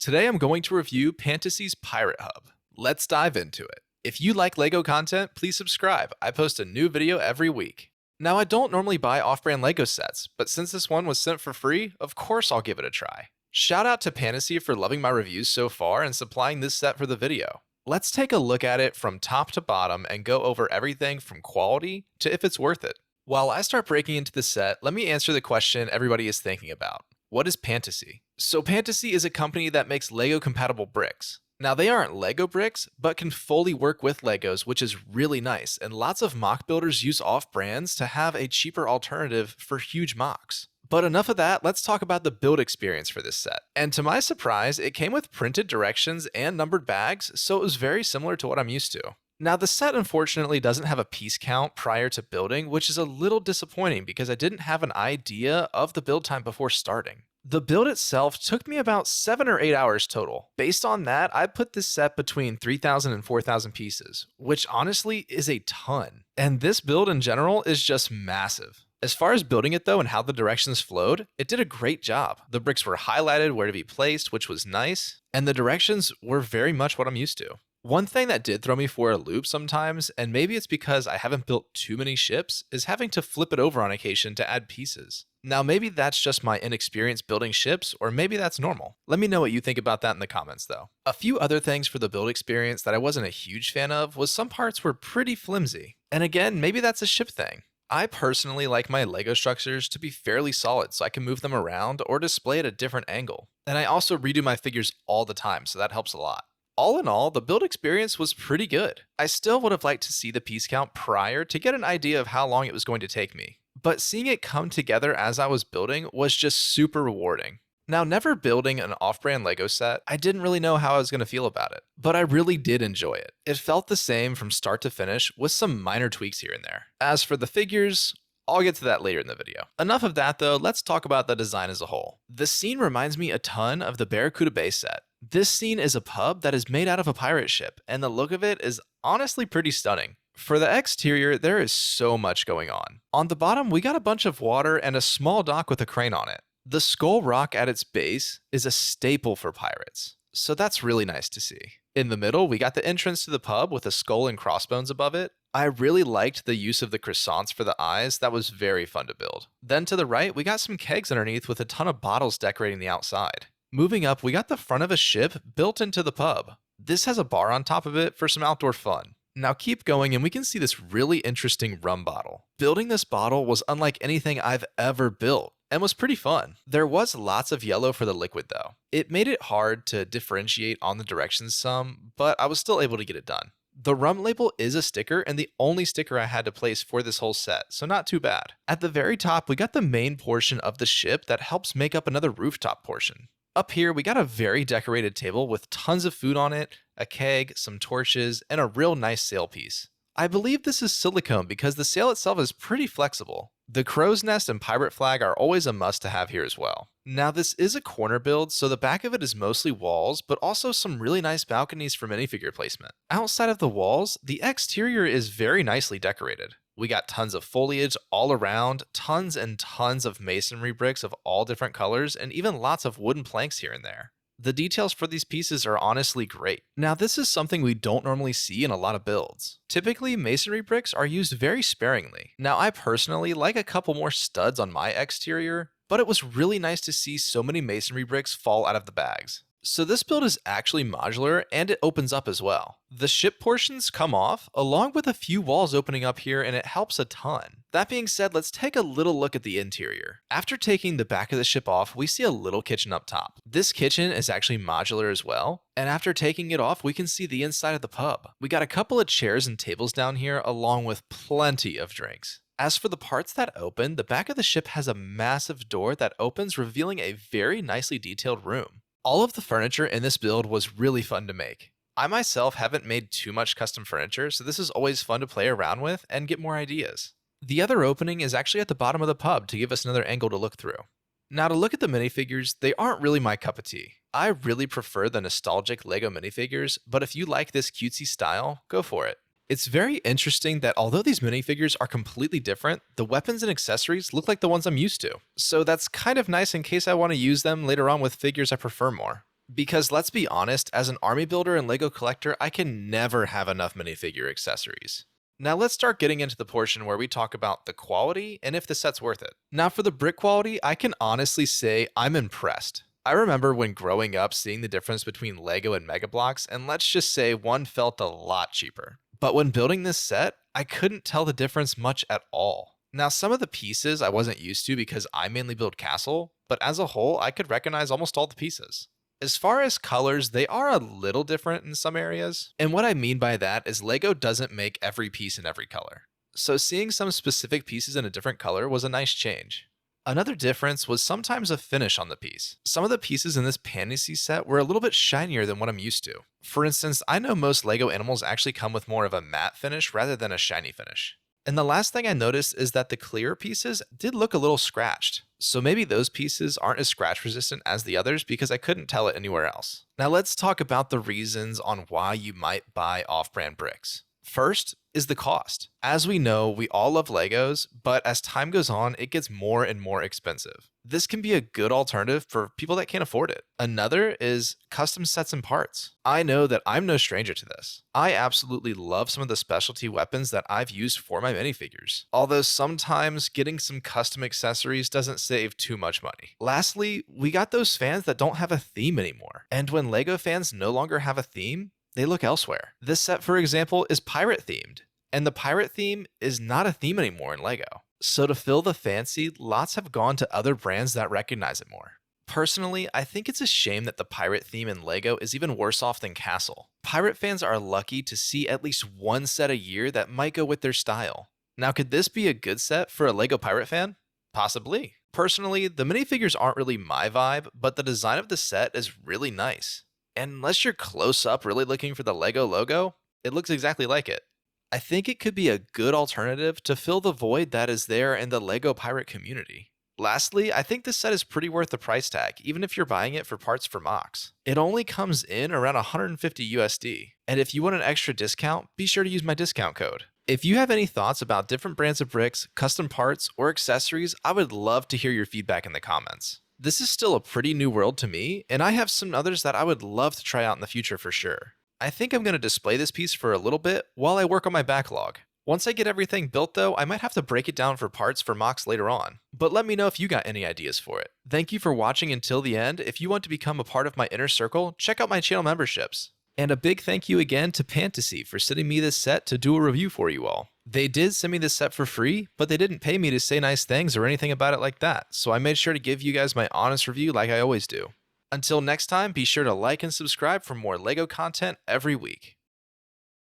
Today I'm going to review Pantasy's Pirate Hub. Let's dive into it. If you like LEGO content, please subscribe. I post a new video every week. Now, I don't normally buy off-brand LEGO sets, but since this one was sent for free, of course I'll give it a try. Shout out to Pantasy for loving my reviews so far and supplying this set for the video. Let's take a look at it from top to bottom and go over everything from quality to if it's worth it. While I start breaking into the set, let me answer the question everybody is thinking about. What is Pantasy? So Pantasy is a company that makes LEGO compatible bricks. Now they aren't LEGO bricks, but can fully work with LEGOs, which is really nice, and lots of mock builders use off-brands to have a cheaper alternative for huge mocks. But enough of that, let's talk about the build experience for this set. And to my surprise, it came with printed directions and numbered bags, so it was very similar to what I'm used to. Now the set unfortunately doesn't have a piece count prior to building, which is a little disappointing because I didn't have an idea of the build time before starting. The build itself took me about 7 or 8 hours total. Based on that, I put this set between 3,000 and 4,000 pieces, which honestly is a ton. And this build in general is just massive. As far as building it though and how the directions flowed, it did a great job. The bricks were highlighted where to be placed, which was nice, and the directions were very much what I'm used to. One thing that did throw me for a loop sometimes, and maybe it's because I haven't built too many ships, is having to flip it over on occasion to add pieces. Now maybe that's just my inexperience building ships, or maybe that's normal. Let me know what you think about that in the comments though. A few other things for the build experience that I wasn't a huge fan of was some parts were pretty flimsy. And again, maybe that's a ship thing. I personally like my LEGO structures to be fairly solid so I can move them around or display at a different angle. And I also redo my figures all the time, so that helps a lot. All in all, the build experience was pretty good. I still would have liked to see the piece count prior to get an idea of how long it was going to take me. But seeing it come together as I was building was just super rewarding. Now, never building an off-brand LEGO set, I didn't really know how I was going to feel about it, but I really did enjoy it. It felt the same from start to finish with some minor tweaks here and there. As for the figures, I'll get to that later in the video. Enough of that though, let's talk about the design as a whole. The scene reminds me a ton of the Barracuda Bay set. This scene is a pub that is made out of a pirate ship, and the look of it is honestly pretty stunning. For the exterior, there is so much going on. On the bottom, we got a bunch of water and a small dock with a crane on it. The skull rock at its base is a staple for pirates, so that's really nice to see. In the middle, we got the entrance to the pub with a skull and crossbones above it. I really liked the use of the croissants for the eyes, that was very fun to build. Then to the right, we got some kegs underneath with a ton of bottles decorating the outside. Moving up, we got the front of a ship built into the pub. This has a bar on top of it for some outdoor fun. Now keep going and we can see this really interesting rum bottle. Building this bottle was unlike anything I've ever built and was pretty fun. There was lots of yellow for the liquid though. It made it hard to differentiate on the directions some, but I was still able to get it done. The rum label is a sticker and the only sticker I had to place for this whole set, so not too bad. At the very top, we got the main portion of the ship that helps make up another rooftop portion. Up here, we got a very decorated table with tons of food on it, a keg, some torches, and a real nice sail piece. I believe this is silicone because the sail itself is pretty flexible. The crow's nest and pirate flag are always a must to have here as well. Now this is a corner build, so the back of it is mostly walls, but also some really nice balconies for minifigure placement. Outside of the walls, the exterior is very nicely decorated. We got tons of foliage all around, tons and tons of masonry bricks of all different colors, and even lots of wooden planks here and there. The details for these pieces are honestly great. Now this is something we don't normally see in a lot of builds. Typically, masonry bricks are used very sparingly. Now I personally like a couple more studs on my exterior, but it was really nice to see so many masonry bricks fall out of the bags. So this build is actually modular and it opens up as well. The ship portions come off along with a few walls opening up here and it helps a ton. That being said, let's take a little look at the interior. After taking the back of the ship off, we see a little kitchen up top. This kitchen is actually modular as well, and after taking it off, we can see the inside of the pub. We got a couple of chairs and tables down here along with plenty of drinks. As for the parts that open, the back of the ship has a massive door that opens, revealing a very nicely detailed room. All of the furniture in this build was really fun to make. I myself haven't made too much custom furniture, so this is always fun to play around with and get more ideas. The other opening is actually at the bottom of the pub to give us another angle to look through. Now to look at the minifigures, they aren't really my cup of tea. I really prefer the nostalgic LEGO minifigures, but if you like this cutesy style, go for it. It's very interesting that although these minifigures are completely different, the weapons and accessories look like the ones I'm used to. So that's kind of nice in case I want to use them later on with figures I prefer more. Because let's be honest, as an army builder and LEGO collector, I can never have enough minifigure accessories. Now let's start getting into the portion where we talk about the quality and if the set's worth it. Now for the brick quality, I can honestly say I'm impressed. I remember when growing up seeing the difference between LEGO and Mega Bloks, and let's just say one felt a lot cheaper. But when building this set, I couldn't tell the difference much at all. Now some of the pieces I wasn't used to because I mainly build castle, but as a whole I could recognize almost all the pieces. As far as colors, they are a little different in some areas. And what I mean by that is LEGO doesn't make every piece in every color. So seeing some specific pieces in a different color was a nice change. Another difference was sometimes a finish on the piece. Some of the pieces in this Pantasy set were a little bit shinier than what I'm used to. For instance, I know most LEGO animals actually come with more of a matte finish rather than a shiny finish. And the last thing I noticed is that the clear pieces did look a little scratched. So maybe those pieces aren't as scratch resistant as the others because I couldn't tell it anywhere else. Now let's talk about the reasons on why you might buy off-brand bricks. First is the cost. As we know, we all love Legos, but as time goes on, it gets more and more expensive. This can be a good alternative for people that can't afford it. Another is custom sets and parts. I know that I'm no stranger to this. I absolutely love some of the specialty weapons that I've used for my minifigures, although sometimes getting some custom accessories doesn't save too much money. Lastly, we got those fans that don't have a theme anymore. And when LEGO fans no longer have a theme, they look elsewhere. This set, for example, is pirate themed, and the pirate theme is not a theme anymore in LEGO. So to fill the fancy, lots have gone to other brands that recognize it more. Personally, I think it's a shame that the pirate theme in LEGO is even worse off than Castle. Pirate fans are lucky to see at least one set a year that might go with their style. Now, could this be a good set for a LEGO pirate fan? Possibly. Personally, the minifigures aren't really my vibe, but the design of the set is really nice. And unless you're close up really looking for the LEGO logo, it looks exactly like it. I think it could be a good alternative to fill the void that is there in the LEGO pirate community. Lastly, I think this set is pretty worth the price tag, even if you're buying it for parts for mocks. It only comes in around 150 USD, and if you want an extra discount, be sure to use my discount code. If you have any thoughts about different brands of bricks, custom parts, or accessories, I would love to hear your feedback in the comments. This is still a pretty new world to me, and I have some others that I would love to try out in the future for sure. I think I'm going to display this piece for a little bit while I work on my backlog. Once I get everything built though, I might have to break it down for parts for mocks later on. But let me know if you got any ideas for it. Thank you for watching until the end. If you want to become a part of my inner circle, check out my channel memberships. And a big thank you again to Pantasy for sending me this set to do a review for you all. They did send me this set for free, but they didn't pay me to say nice things or anything about it like that, so I made sure to give you guys my honest review like I always do. Until next time, be sure to like and subscribe for more LEGO content every week.